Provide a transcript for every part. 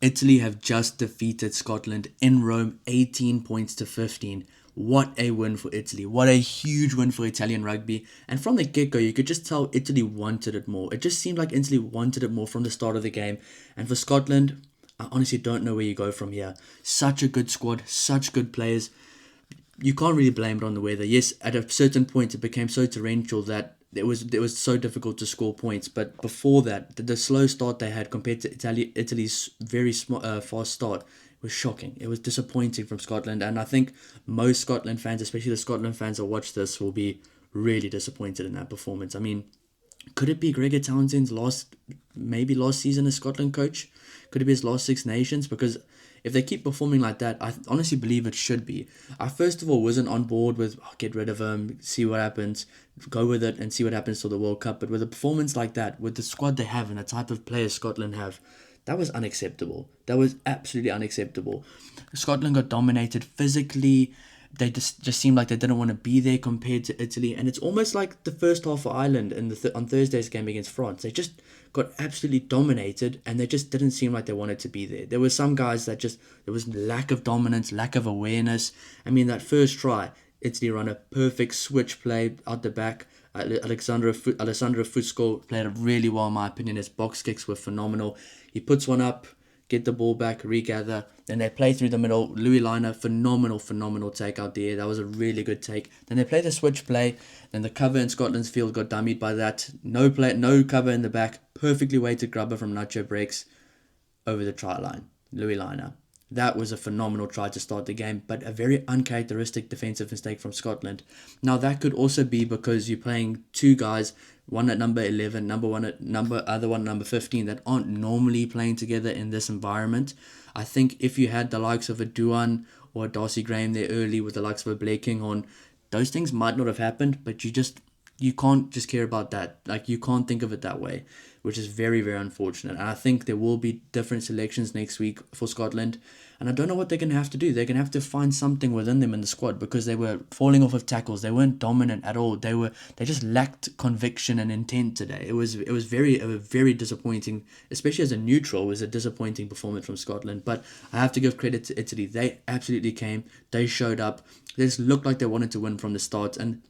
Italy have just defeated Scotland in Rome 18 points to 15. What a win for Italy. What a huge win for Italian rugby. And from the get-go, you could just tell Italy wanted it more. It just seemed like Italy wanted it more from the start of the game. And for Scotland, I honestly don't know where you go from here. Such a good squad, such good players. You can't really blame it on the weather. Yes, at a certain point, it became so torrential that it was so difficult to score points. But before that, the slow start they had compared to Italy's very fast start was shocking. It was disappointing from Scotland, and I think most Scotland fans, especially the Scotland fans that watch this, will be really disappointed in that performance. I mean, could it be Gregor Townsend's last season as Scotland coach? Could it be his last Six Nations? Because if they keep performing like that, I honestly believe it should be. I first of all wasn't on board with get rid of him, see what happens, go with it and see what happens till the World Cup. But with a performance like that, with the squad they have and the type of players Scotland have, that was unacceptable. That was absolutely unacceptable. Scotland got dominated physically. They just seemed like they didn't want to be there compared to Italy. And it's almost like the first half for Ireland in on Thursday's game against France. They just got absolutely dominated and they just didn't seem like they wanted to be there. There were some guys that there was lack of dominance, lack of awareness. I mean, that first try, Italy run a perfect switch play out the back. Alessandro Fusco played it really well, in my opinion. His box kicks were phenomenal. He puts one up, get the ball back, regather. Then they play through the middle. Louis Liner, phenomenal take out there. That was a really good take. Then they play the switch play. Then the cover in Scotland's field got dummied by that. No cover in the back. Perfectly weighted grubber from Nacho breaks over the try line. Louis Liner. That was a phenomenal try to start the game, but a very uncharacteristic defensive mistake from Scotland. Now that could also be because you're playing two guys, one at number 11, other one at number 15, that aren't normally playing together in this environment. I think if you had the likes of a Duan or a Darcy Graham there early with the likes of a Blair Kinghorn, those things might not have happened, but you can't just care about that. Like, you can't think of it that way, which is very, very unfortunate. And I think there will be different selections next week for Scotland. And I don't know what they're going to have to do. They're going to have to find something within them in the squad because they were falling off of tackles. They weren't dominant at all. They just lacked conviction and intent today. It was very disappointing, especially as a neutral. It was a disappointing performance from Scotland. But I have to give credit to Italy. They absolutely came. They showed up. They just looked like they wanted to win from the start. And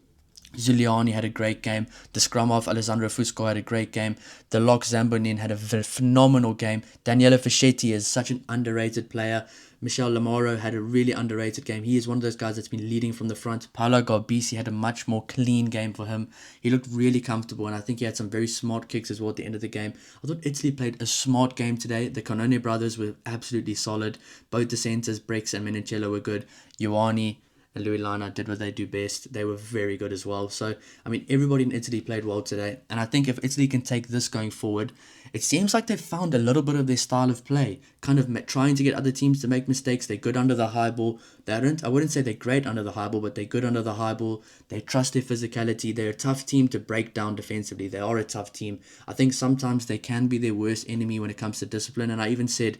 Giuliani had a great game. The scrum half Alessandro Fusco had a great game. The lock Zambonin had a phenomenal game. Daniele Fischetti is such an underrated player. Michel Lamaro had a really underrated game. He is one of those guys that's been leading from the front. Paolo Garbisi had a much more clean game for him. He looked really comfortable, and I think he had some very smart kicks as well at the end of the game. I thought Italy played a smart game today. The Canone brothers were absolutely solid. Both the centres, Brex and Menicello, were good. Ioane and Louis Lana did what they do best. They were very good as well. So, I mean, everybody in Italy played well today. And I think if Italy can take this going forward, it seems like they've found a little bit of their style of play. Kind of trying to get other teams to make mistakes. They're good under the high ball. I wouldn't say they're great under the high ball, but they're good under the high ball. They trust their physicality. They're a tough team to break down defensively. They are a tough team. I think sometimes they can be their worst enemy when it comes to discipline. And I even said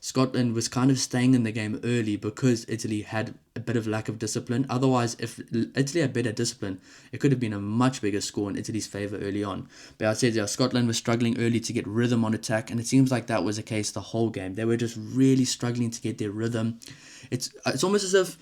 Scotland was kind of staying in the game early because Italy had a bit of lack of discipline. Otherwise, if Italy had better discipline, it could have been a much bigger score in Italy's favour early on. But I said, yeah, Scotland was struggling early to get rhythm on attack, and it seems like that was the case the whole game. They were just really struggling to get their rhythm. It's almost as if,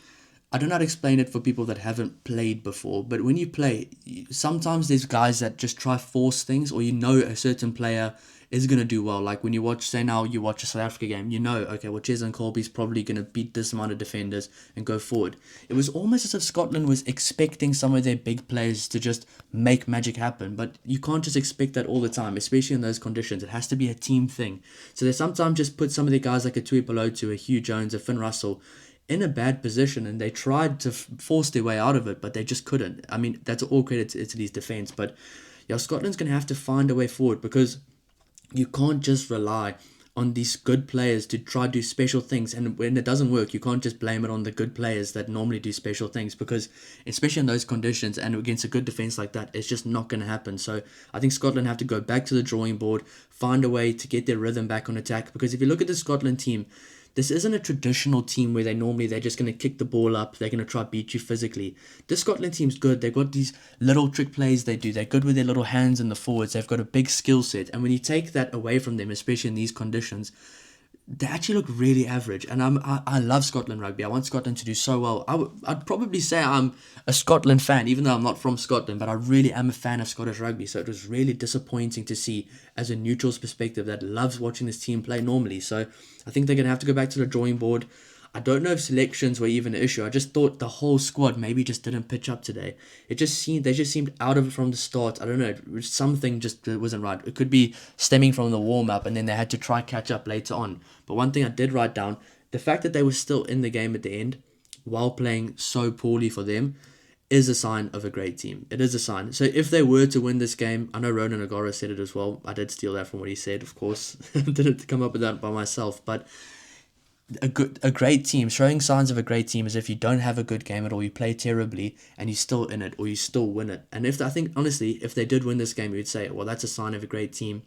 I don't know how to explain it for people that haven't played before, but when you play, sometimes there's guys that just try force things, or a certain player is going to do well. Like when you watch, say now you watch a South Africa game, okay, well, Cheslin Colby's probably going to beat this amount of defenders and go forward. It was almost as if Scotland was expecting some of their big players to just make magic happen, but you can't just expect that all the time, especially in those conditions. It has to be a team thing. So they sometimes just put some of their guys like a Tui Pelotu, a Hugh Jones, a Finn Russell in a bad position, and they tried to force their way out of it, but they just couldn't. I mean, that's all credit to Italy's defense, but yeah, Scotland's going to have to find a way forward because you can't just rely on these good players to try to do special things, and when it doesn't work, you can't just blame it on the good players that normally do special things, because especially in those conditions and against a good defense like that, it's just not going to happen. So I think Scotland have to go back to the drawing board, find a way to get their rhythm back on attack, because if you look at the Scotland team, this isn't a traditional team where they're just going to kick the ball up. They're going to try to beat you physically. This Scotland team's good. They've got these little trick plays they do. They're good with their little hands in the forwards. They've got a big skill set. And when you take that away from them, especially in these conditions, they actually look really average. And I love Scotland rugby. I want Scotland to do so well. I'd probably say I'm a Scotland fan, even though I'm not from Scotland, but I really am a fan of Scottish rugby. So it was really disappointing to see, as a neutral's perspective, that loves watching this team play normally. So I think they're going to have to go back to the drawing board. I don't know if selections were even an issue. I just thought the whole squad maybe just didn't pitch up today. They just seemed out of it from the start. I don't know. Something just wasn't right. It could be stemming from the warm up, and then they had to try catch up later on. But one thing I did write down: the fact that they were still in the game at the end, while playing so poorly for them, is a sign of a great team. It is a sign. So if they were to win this game, I know Ronan Agora said it as well. I did steal that from what he said, of course. Didn't come up with that by myself, but a great team, showing signs of a great team, is if you don't have a good game at all, you play terribly, and you're still in it, or you still win it. And I think, honestly, if they did win this game, you'd say, well, that's a sign of a great team.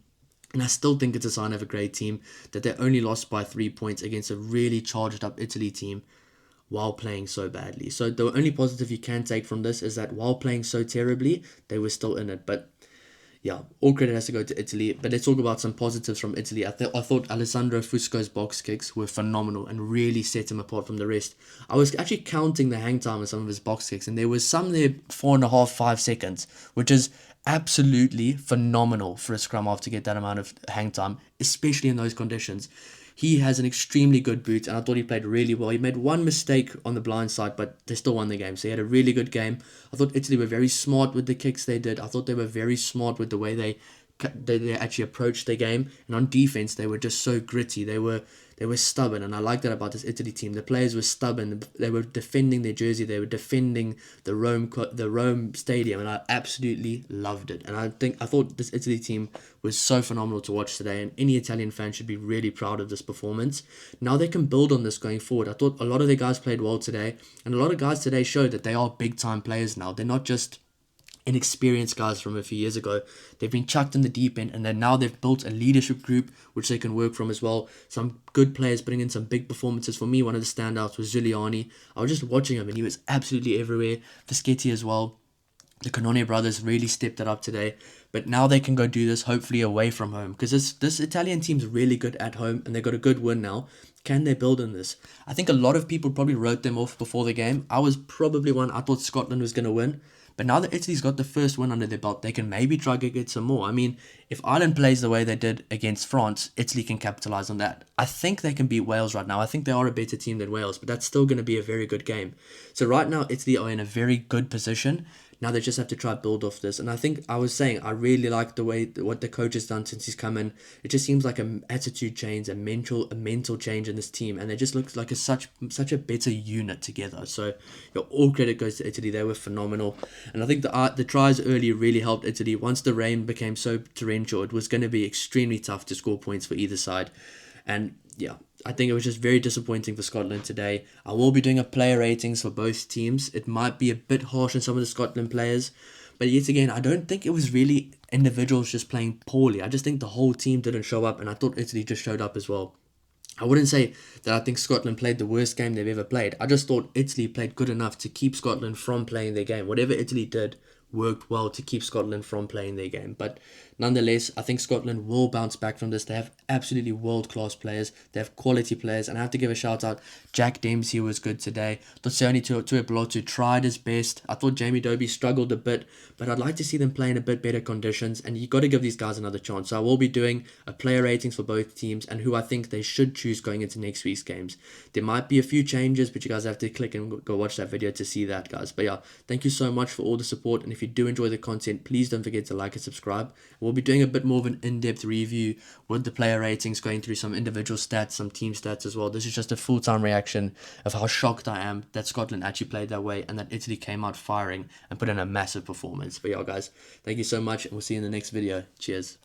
And I still think it's a sign of a great team that they only lost by 3 points against a really charged up Italy team while playing so badly. So the only positive you can take from this is that while playing so terribly, they were still in it. But yeah, all credit has to go to Italy. But let's talk about some positives from Italy. I thought Alessandro Fusco's box kicks were phenomenal and really set him apart from the rest. I was actually counting the hang time of some of his box kicks, and there was some there 4.5, 5 seconds, which is absolutely phenomenal for a scrum half to get that amount of hang time, especially in those conditions. He has an extremely good boot, and I thought he played really well. He made one mistake on the blind side, but they still won the game. So he had a really good game. I thought Italy were very smart with the kicks they did. I thought they were very smart with the way they actually approached the game. And on defense, they were just so gritty. They were stubborn, and I like that about this Italy team. The players were stubborn. They were defending their jersey. They were defending the Rome stadium, and I absolutely loved it. And I thought this Italy team was so phenomenal to watch today, and any Italian fan should be really proud of this performance. Now they can build on this going forward. I thought a lot of the guys played well today, and a lot of guys today showed that they are big time players now. They're not just inexperienced guys from a few years ago. They've been chucked in the deep end, and then now they've built a leadership group which they can work from as well. Some good players putting in some big performances. For me, one of the standouts was Giuliani. I was just watching him, and he was absolutely everywhere. Fischetti as well. The Canone brothers really stepped it up today, but now they can go do this hopefully away from home, because this Italian team's really good at home, and they got a good win now. Can they build on this? I think a lot of people probably wrote them off before the game. I was probably one. I thought Scotland was going to win. But now that Italy's got the first win under their belt, they can maybe try to get some more. I mean, if Ireland plays the way they did against France, Italy can capitalise on that. I think they can beat Wales right now. I think they are a better team than Wales, but that's still going to be a very good game. So right now, Italy are in a very good position. Now they just have to try to build off this. And I think I was saying, I really like the way what the coach has done since he's come in. It just seems like an attitude change, a mental change in this team. And they just look like such a better unit together. So all credit goes to Italy. They were phenomenal. And I think the tries early really helped Italy. Once the rain became so torrential, it was going to be extremely tough to score points for either side. And yeah, I think it was just very disappointing for Scotland today. I will be doing a player ratings for both teams. It might be a bit harsh on some of the Scotland players, but yet again, I don't think it was really individuals just playing poorly. I just think the whole team didn't show up, and I thought Italy just showed up as well. I wouldn't say that I think Scotland played the worst game they've ever played. I just thought Italy played good enough to keep Scotland from playing their game. Whatever Italy did worked well to keep Scotland from playing their game. But nonetheless, I think Scotland will bounce back from this. They have absolutely world-class players. They have quality players. And I have to give a shout-out. Jack Dempsey was good today. Tosioni Tuipulotu tried his best. I thought Jamie Dobie struggled a bit, but I'd like to see them play in a bit better conditions. And you got to give these guys another chance. So I will be doing a player ratings for both teams and who I think they should choose going into next week's games. There might be a few changes, but you guys have to click and go watch that video to see that, guys. But yeah, thank you so much for all the support. And if you do enjoy the content, please don't forget to like and subscribe. We'll be doing a bit more of an in-depth review with the player ratings, going through some individual stats, some team stats as well. This is just a full-time reaction of how shocked I am that Scotland actually played that way and that Italy came out firing and put in a massive performance. But yeah, guys, thank you so much, and we'll see you in the next video. Cheers.